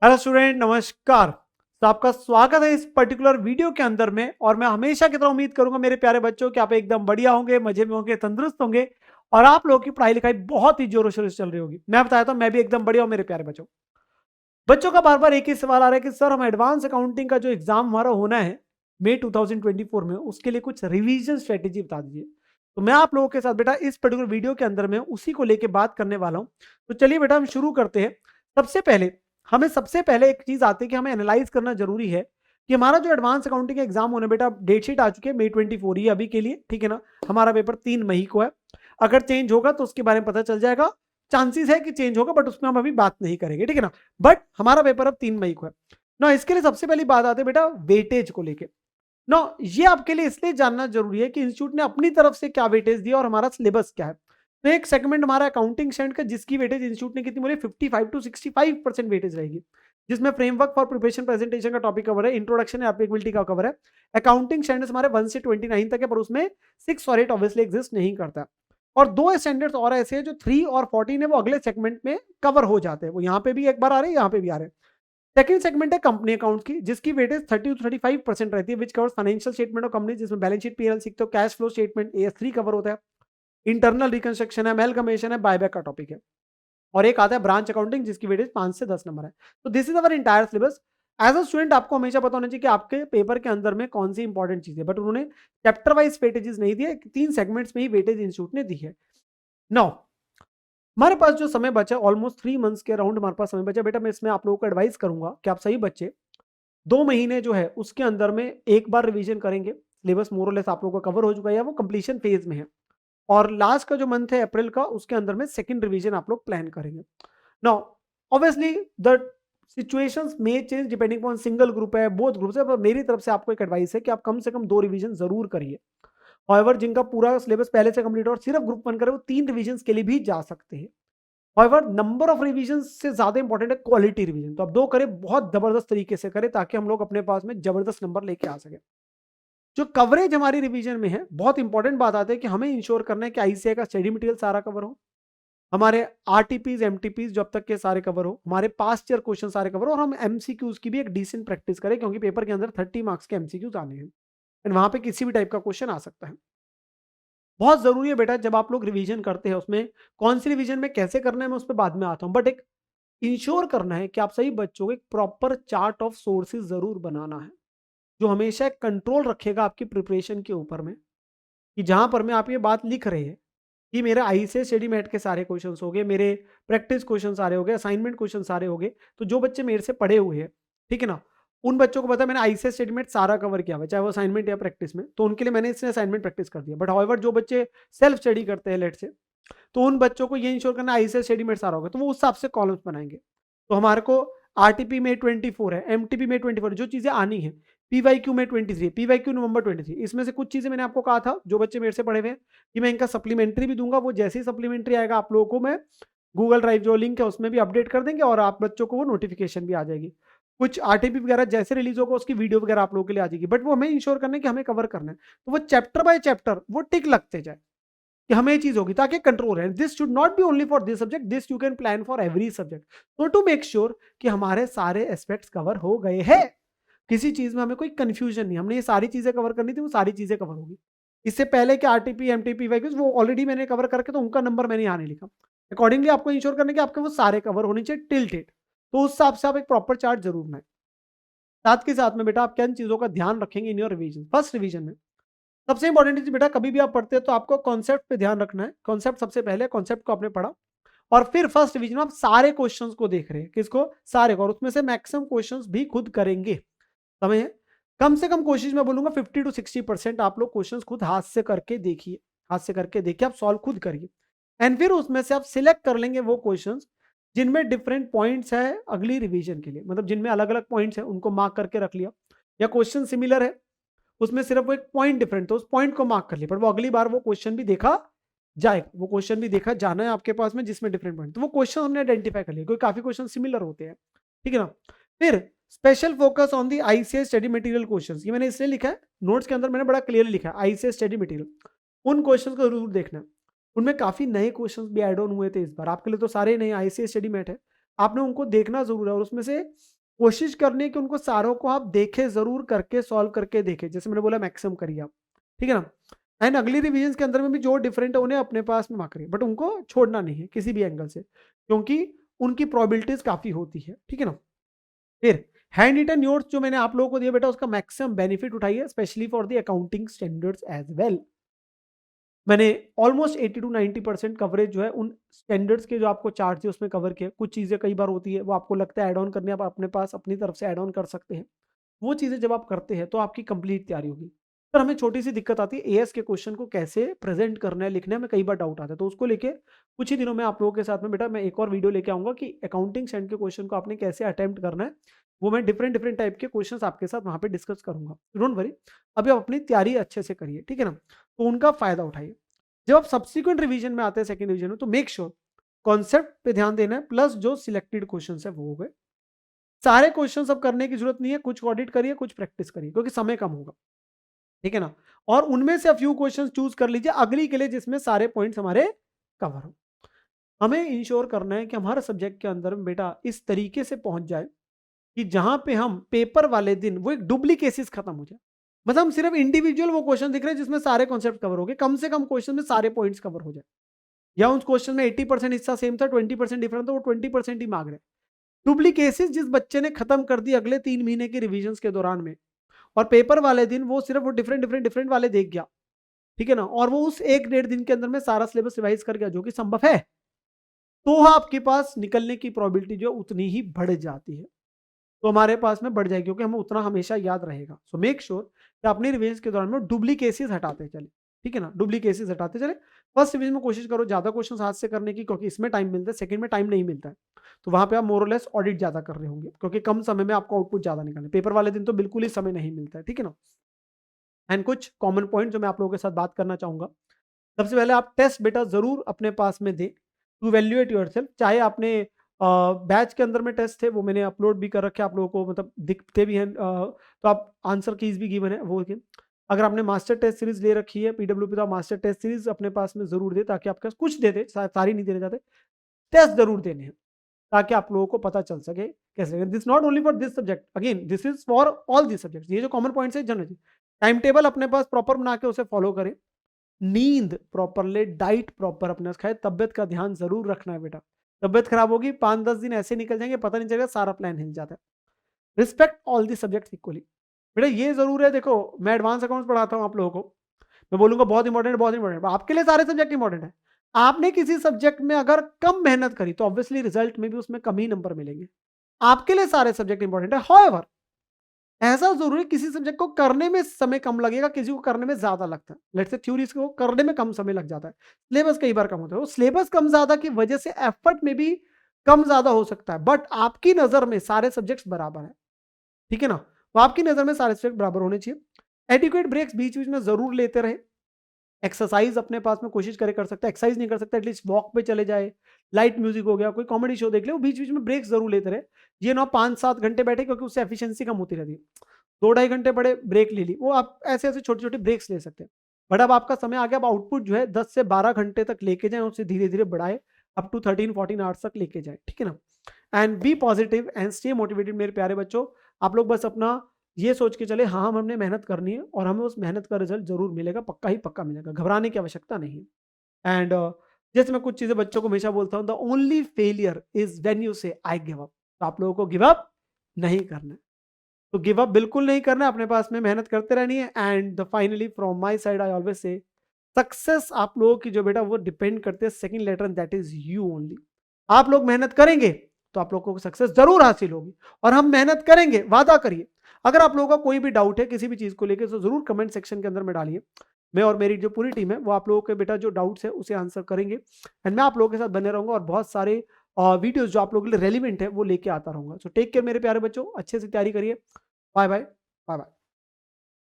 Hello student, नमस्कार। तो आपका स्वागत है इस पर्टिकुलर वीडियो के अंदर में। और मैं हमेशा की तरह उम्मीद करूंगा मेरे प्यारे बच्चों कि आप एकदम बढ़िया होंगे, मजे में होंगे, तंदुरुस्त होंगे और आप लोगों की पढ़ाई लिखाई बहुत ही जोरों शोरों से चल रही होगी। मैं बताया था मैं भी एकदम बढ़िया हूं मेरे प्यारे बच्चों। बच्चों का बार बार एक ही सवाल आ रहा है कि सर हम एडवांस अकाउंटिंग का जो एग्जाम हमारा होना है मई 2024 में, उसके लिए कुछ रिवीजन स्ट्रेटेजी बता दीजिए। तो मैं आप लोगों के साथ बेटा इस पर्टिकुलर वीडियो के अंदर में उसी को लेके बात करने वाला हूं। तो चलिए बेटा हम शुरू करते हैं। सबसे पहले एक चीज आती है कि हमें एनालाइज करना जरूरी है कि हमारा जो एडवांस अकाउंटिंग का एग्जाम होना है बेटा, डेट शीट आ चुकी है मई 24 ही अभी के लिए, ठीक है ना। हमारा पेपर 3 मई को है। अगर चेंज होगा तो उसके बारे में पता चल जाएगा। चांसेस है कि चेंज होगा बट उसमें हम अभी बात नहीं करेंगे, ठीक है ना। बट हमारा पेपर अब 3 मई को है ना। इसके लिए सबसे पहली बात आती है बेटा वेटेज को लेके ना। ये आपके लिए इसलिए जानना जरूरी है कि इंस्टीट्यूट ने अपनी तरफ से क्या वेटेज दिया और हमारा सिलेबस क्या है। तो एक सेगमेंट हमारा अकाउंटिंग स्टैंड का जिसकी वेटेज इंस्टीट्यूट ने कितनी बोली 55 to 65% वेटेज रहेगी, जिसमें फ्रेमवर्क फॉर प्रिपरेशन प्रेजेंटेशन का टॉपिक कवर है, इंट्रोडक्शन एप्लीकेबिलिटी का कवर है। अकाउंटिंग स्टैंडर्ड्स हमारे 1 से 29 तक है, पर उसमें 6 और 8 ऑब्वियसली एग्जिस्ट नहीं करता। और दो स्टैंडर्ड्स और ऐसे हैं जो 3 और 14 है, वो अगले सेगमेंट में कवर हो जाते हैं। वो यहाँ पे भी एक बार आ रहे हैं, यहाँ पे भी आ रहे हैं। सेकंड सेगमेंट है कंपनी अकाउंट की, जिसकी वेटेज 30 to 35% रहती है, which covers financial statement of company, जिसमें बैलेंस शीट पीएल सीखते हो, cash flow statement AS3 cover होता है, इंटरनल रिकंस्ट्रक्शन है, अमेलगमेशन है, बायबैक का टॉपिक है। और एक आता है ब्रांच अकाउंटिंग, जिसकी वेटेज 5 से 10 नंबर है। तो this is our entire syllabus. As a student आपको हमेशा पता होना चाहिए कि आपके पेपर के अंदर में कौन सी इंपॉर्टेंट चीज है, बट उन्होंने चैप्टर वाइज वेटेजेस नहीं दिए, 3 सेगमेंट्स में ही वेटेज इंस्टीट्यूट ने दी है। नाउ हमारे पास जो समय बचा, ऑलमोस्ट 3 मंथ्स के अराउंड हमारे पास समय बचा बेटा। मैं इसमें आप लोगों को एडवाइस करूंगा कि आप सही बच्चे 2 महीने जो है उसके अंदर में एक बार रिवीजन करेंगे। सिलेबस मोरलेस आप लोगों का कवर हो चुका है या वो कंप्लीशन फेज में है। और लास्ट का जो मंथ है अप्रैल का, उसके अंदर में सेकंड रिवीजन आप लोग प्लान करेंगे। Now obviously the situations may change depending on single group है, बोथ ग्रुप्स है, पर मेरी तरफ से आपको एक एडवाइस है कि आप कम से कम 2 रिवीजन जरूर करिए। हाउएवर जिनका पूरा सिलेबस पहले से कंप्लीट और सिर्फ ग्रुप 1 करे, वो 3 रिवीजन के लिए भी जा सकते हैं। हाउएवर नंबर ऑफ रिवीजन से ज्यादा इंपॉर्टेंट है क्वालिटी रिवीजन। तो आप 2 करें, बहुत जबरदस्त तरीके से करें, ताकि हम लोग अपने पास में जबरदस्त नंबर लेके आ सके। जो कवरेज हमारी रिवीजन में है, बहुत इंपॉर्टेंट बात आती है कि हमें इंश्योर करना है कि आईसीआई का स्टडी मटेरियल सारा कवर हो, हमारे आरटीपीज एमटीपीज जब तक के सारे कवर हो, हमारे पास्ट ईयर क्वेश्चन सारे कवर हो, और हम एमसीक्यूज की भी एक डिसेंट प्रैक्टिस करें, क्योंकि पेपर के अंदर 30 मार्क्स के एमसीक्यूज आने हैं एंड वहां पे किसी भी टाइप का क्वेश्चन आ सकता है। बहुत जरूरी है बेटा, जब आप लोग रिवीजन करते हैं उसमें कौन सी रिवीजन में कैसे करना है मैं उस पर बाद में आता हूं, बट एक इंश्योर करना है कि आप सही बच्चों को एक प्रॉपर चार्ट ऑफ सोर्सेज जरूर बनाना है, जो हमेशा एक कंट्रोल रखेगा आपकी प्रिपरेशन के ऊपर में। कि जहां पर मैं आप ये बात लिख रहे हैं कि मेरे आईसीएस स्टडी मैट के सारे क्वेश्चंस हो गए, मेरे प्रैक्टिस क्वेश्चन सारे हो गए, असाइनमेंट क्वेश्चन सारे हो गए, तो जो बच्चे मेरे से पढ़े हुए हैं, ठीक है ना, उन बच्चों को पता है मैंने आईसीएस स्टडी मैट सारा कवर किया हुआ है, चाहे वो असाइनमेंट या प्रैक्टिस में, तो उनके लिए मैंने इसने असाइनमेंट प्रैक्टिस कर दिया। बट हाउएवर जो बच्चे सेल्फ स्टडी करते हैं लेट से, तो उन बच्चों को ये इंश्योर करना आईसीएस स्टडी मैट सारा होगा, तो वो उस हिसाब से कॉलम्स बनाएंगे। तो हमारे को आरटीपी में 24 है, एमटीपी में 24, जो चीजें आनी है, पीवाईक्यू में 23, पीवाईक्यू नवंबर 23। इसमें से कुछ चीजें मैंने आपको कहा था, जो बच्चे मेरे से पढ़े हुए हैं, कि मैं इनका सप्लीमेंट्री भी दूंगा। वो जैसे ही सप्लीमेंट्री आएगा आप लोगों को मैं गूगल ड्राइव जो लिंक है उसमें भी अपडेट कर देंगे, और आप बच्चों को वो नोटिफिकेशन भी आ जाएगी। कुछ आरटीपी वगैरह जैसे रिलीज होगा उसकी वीडियो वगैरह आप लोगों के लिए आ जाएगी, बट वो हमें इंश्योर करना है कि हमें कवर करना है। तो वो चैप्टर बाय चैप्टर वो टिक लगते जाए कि हमें ये चीज होगी, ताकि कंट्रोल है। This should not be only for this subject, this you can plan for every subject. तो टू मेक श्योर कि हमारे सारे एस्पेक्ट्स कवर हो गए हैं, किसी चीज में हमें कोई कंफ्यूजन नहीं, हमने ये सारी चीजें कवर करनी थी, वो सारी चीजें कवर होगी। इससे पहले कि आरटीपी एमटीपी वाइक्यूज वो ऑलरेडी मैंने कवर करके, तो उनका नंबर मैंने यहाँ नहीं लिखा। अकॉर्डिंगली आपको इंश्योर करने के आपके वो सारे कवर होने चाहिए टिल डेट। तो उस हिसाब से आप एक प्रॉपर चार्ट जरूर बनाए। साथ के साथ में बेटा आप किन चीजों का ध्यान रखेंगे in your revision. First revision में सबसे इंपॉर्टेंट चीज बेटा, कभी भी आप पढ़ते हैं तो आपको कॉन्सेप्ट पे ध्यान रखना है। कॉन्सेप्ट सबसे पहले, कॉन्सेप्ट को आपने पढ़ा, और फिर फर्स्ट डिवीजन में आप सारे क्वेश्चंस को देख रहे हैं, किसको, सारे को, और उसमें से मैक्सिमम क्वेश्चंस भी खुद करेंगे। समझे, कम से कम कोशिश मैं बोलूंगा 50 to 60% आप लोग क्वेश्चंस खुद हाथ से करके देखिए, हाथ से करके देखिए, आप सॉल्व खुद करिए। एंड फिर उसमें से आप सिलेक्ट कर लेंगे वो क्वेश्चंस जिनमें डिफरेंट पॉइंट्स है अगली रिवीजन के लिए, मतलब जिनमें अलग अलग पॉइंट्स है उनको मार्क करके रख लिया, या क्वेश्चन सिमिलर है उसमें सिर्फ वो एक पॉइंट डिफरेंट, तो उस पॉइंट को मार्क कर लिया, पर वो अगली बार वो क्वेश्चन भी देखा जाएगा, वो क्वेश्चन भी देखा जाना है आपके पास में जिसमें डिफरेंट पॉइंट, तो वो क्वेश्चन हमने आइडेंटिफाई कर लिया, क्योंकि काफी क्वेश्चन सिमिलर होते हैं, ठीक है ना। फिर special focus on the ICS study material questions, ये मैंने इसलिए लिखा है, नोट्स के अंदर मैंने बड़ा क्लियरली लिखा है आईसीएस स्टडी मटेरियल। उन क्वेश्चंस को जरूर देखना है, उनमें काफी नए क्वेश्चंस भी ऐड ऑन हुए थे इस बार, आपके लिए तो सारे नए आईसीएस स्टडी मैट है, आपने उनको देखना जरूर है और उसमें से कोशिश करनी है कि उनको सारों को आप देखें जरूर, करके सॉल्व करके देखें, जैसे मैंने बोला मैक्सिमम करिए आप, ठीक है ना। एंड अगली रिवीजन के अंदर में भी जो डिफरेंट है उन्हें अपने पास में मार्क करिए, बट उनको छोड़ना नहीं है किसी भी एंगल से, क्योंकि उनकी प्रोबेबिलिटीज काफी होती है, ठीक है ना। फिर हैंड रिटन नोट्स जो मैंने आप लोगों को दिया बेटा, उसका मैक्सिमम बेनिफिट उठाइए, specially for the accounting standards as well. मैंने ऑलमोस्ट 80 टू 90% कवरेज जो है उन स्टैंडर्ड्स के जो आपको चार्ट है उसमें कवर किया। कुछ चीज़ें कई बार होती है वो आपको लगता है ऐड ऑन करने, आप अपने पास अपनी तरफ से ऐड ऑन कर सकते हैं। वो चीज़ें जब आप करते हैं तो आपकी कंप्लीट तैयारी होगी। सर हमें छोटी सी दिक्कत आती है एएस के क्वेश्चन को कैसे प्रेजेंट करना है, लिखने में कई बार डाउट आता है, तो उसको लेके कुछ ही दिनों में आप लोगों के साथ में बेटा मैं एक और वीडियो लेके आऊंगा कि अकाउंटिंग स्टैंड के क्वेश्चन को आपने कैसे अटेम्प्ट करना है। वो मैं डिफरेंट डिफरेंट टाइप के क्वेश्चन आपके साथ वहां पे डिस्कस करूंगा, डोंट वरी। अभी आप अपनी तैयारी अच्छे से करिए, ठीक है ना, तो उनका फायदा उठाइए। जब आप सब्सिक्वेंट रिवीजन में आते हैं सेकंड रिवीजन में, तो मेक श्योर कॉन्सेप्ट पे ध्यान देना है, प्लस जो सिलेक्टेड क्वेश्चन है वो हो गए। सारे क्वेश्चन अब करने की जरूरत नहीं है, कुछ ऑडिट करिए कुछ प्रैक्टिस करिए क्योंकि समय कम होगा, ठीक है ना। और उनमें से फ्यू क्वेश्चन चूज कर लीजिए अगली के लिए जिसमें सारे पॉइंट्स हमारे कवर हो। हमें इंश्योर करना है कि हमारे सब्जेक्ट के अंदर में बेटा इस तरीके से पहुंच जाए कि जहां पे हम पेपर वाले दिन वो एक डुप्लीकेसीज खत्म हो जाए। मतलब हम सिर्फ इंडिविजुअल वो क्वेश्चन दिख रहे हैं जिसमें सारे कॉन्सेप्ट कवर हो गए, कम से कम क्वेश्चन में सारे पॉइंट्स कवर हो जाए, या उस क्वेश्चन में 80% हिस्सा सेम था, 20% डिफरेंट था, वो 20% ही मांग रहे। डुप्लीकेसीज जिस बच्चे ने खत्म कर दी अगले 3 महीने के रिविजन के दौरान में, और पेपर वाले दिन वो सिर्फ वो डिफरेंट डिफरेंट डिफरेंट वाले देख गया, ठीक है ना, और वो उस 1-1.5 दिन के अंदर में सारा सिलेबस रिवाइज कर गया, जो कि संभव है, तो आपके पास निकलने की प्रोबेबिलिटी जो उतनी ही बढ़ जाती है, तो हमारे पास में बढ़ जाएगी क्योंकि हमें उतना हमेशा याद रहेगा। सो मेक श्योर कि अपनी रिवीजन के दौरान में डुप्लीकेसीज हटाते चले, ठीक है ना, डुप्लीकेसीज हटाते चले। फर्स्ट रिवीजन में कोशिश करो ज्यादा क्वेश्चन हाथ से करने की, क्योंकि इसमें टाइम मिलता है, सेकंड में टाइम नहीं मिलता है, तो वहां पे आप मोर और लेस ऑडिट ज्यादा कर रहे होंगे क्योंकि कम समय में आपको आउटपुट ज्यादा निकालना है। पेपर वाले दिन तो बिल्कुल ही समय नहीं मिलता है, ठीक है ना। एंड कुछ कॉमन पॉइंट जो मैं आप लोगों के साथ बात करना चाहूंगा, सबसे पहले आप टेस्ट बेटा जरूर अपने पास में दें टू वैल्यूएट योरसेल्फ। चाहे आपने बैच के अंदर में टेस्ट थे वो मैंने अपलोड भी कर रखे आप लोगों को, मतलब दिखते भी हैं, तो आप आंसर कीज भी गिवन है वो। अगर आपने मास्टर टेस्ट सीरीज ले रखी है पीडब्ल्यूपी, तो मास्टर टेस्ट सीरीज अपने पास में जरूर दे, ताकि आपके पास कुछ दे दे, सारी नहीं देने जाते, टेस्ट जरूर देने हैं ताकि आप लोगों को पता चल सके कैसे। This not only for this subject, again this is for all this subject. ये जो कॉमन पॉइंट्स है जनरली टाइम टेबल अपने पास प्रॉपर बना के उसे फॉलो करें, नींद प्रॉपर ले, डाइट प्रॉपर अपने खाए, तबियत का ध्यान जरूर रखना है बेटा। तबियत खराब होगी 5-10 दिन ऐसे निकल जाएंगे, पता नहीं चलेगा, सारा प्लान हिल जाता है। Respect all the subject equally बेटा, ये जरूर है। देखो मैं एडवांस अकाउंट्स पढ़ाता हूँ आप लोगों को, मैं बोलूंगा बहुत इंपॉर्टेंट बहुत इंपॉर्टेंट, आपके लिए सारे सब्जेक्ट इंपॉर्टेंट है। आपने किसी सब्जेक्ट में अगर कम मेहनत करी तो ऑब्वियसली रिजल्ट में भी उसमें कम ही नंबर मिलेंगे। आपके लिए सारे सब्जेक्ट इंपॉर्टेंट है, हाउएवर ऐसा जरूरी है किसी सब्जेक्ट को करने में समय कम लगेगा, किसी को करने में ज्यादा लगता है। लेट्स से थ्योरीज को करने में कम समय लग जाता है, सिलेबस कई बार कम होता है, वो सिलेबस कम ज्यादा की वजह से एफर्ट में भी कम ज्यादा हो सकता है, बट आपकी नजर में सारे सब्जेक्ट्स बराबर है, ठीक है ना। तो आपकी नजर में सारे सब्जेक्ट बराबर होने चाहिए। एडिक्वेट ब्रेक्स बीच बीच में जरूर लेते रहे। एक्सरसाइज अपने पास में कोशिश करे कर सकता है, एक्सरसाइज नहीं कर सकता एटलीस्ट वॉक पे चले जाए, लाइट म्यूजिक हो गया, कोई कॉमेडी शो देख ले, वो बीच बीच में ब्रेक्स जरूर लेते रहे। ये ना 5-7 घंटे बैठे क्योंकि उससे एफिशिएंसी कम होती रहती है, 2-2.5 घंटे पड़े ब्रेक ले ली, वो आप ऐसे ऐसे छोटे छोटे ब्रेक्स ले सकते हैं। बट अब आपका समय आ गया, अब आउटपुट जो है 10 से 12 घंटे तक लेके जाए, उससे धीरे धीरे बढ़ाए अप टू 13-14 आवर्स तक लेके जाए, ठीक है ना। And be positive and stay motivated मेरे प्यारे बच्चों। आप लोग बस अपना ये सोच के चले, हाँ हमने मेहनत करनी है और हमें उस मेहनत का रिजल्ट जरूर मिलेगा, पक्का ही पक्का मिलेगा, घबराने की आवश्यकता नहीं। एंड जैसे मैं कुछ चीजें बच्चों को हमेशा बोलता हूँ, the only failure is when you से आई गिव अप। तो आप लोगों को गिव अप नहीं करना है, तो गिव अप बिल्कुल नहीं करना है, अपने पास में मेहनत करते रहनी है। And the finally from my side I always say success आप लोगों की जो बेटा वो डिपेंड करते हैं second letter and that is you only. आप लोग मेहनत करेंगे तो आप लोगों को सक्सेस जरूर हासिल होगी, और हम मेहनत करेंगे, वादा करिए। अगर आप लोगों का कोई भी डाउट है किसी भी चीज को लेकर तो जरूर कमेंट सेक्शन के अंदर में डालिए, मैं और मेरी जो पूरी टीम है वो आप लोगों के बेटा जो डाउट्स है उसे आंसर करेंगे। एंड मैं आप लोगों के साथ बने रहूंगा और बहुत सारे वीडियोस जो आप लोगों के लिए रेलिवेंट है वो लेके आता रहूंगा। सो टेक केयर मेरे प्यारे बच्चों, अच्छे से तैयारी करिए। Bye bye bye bye.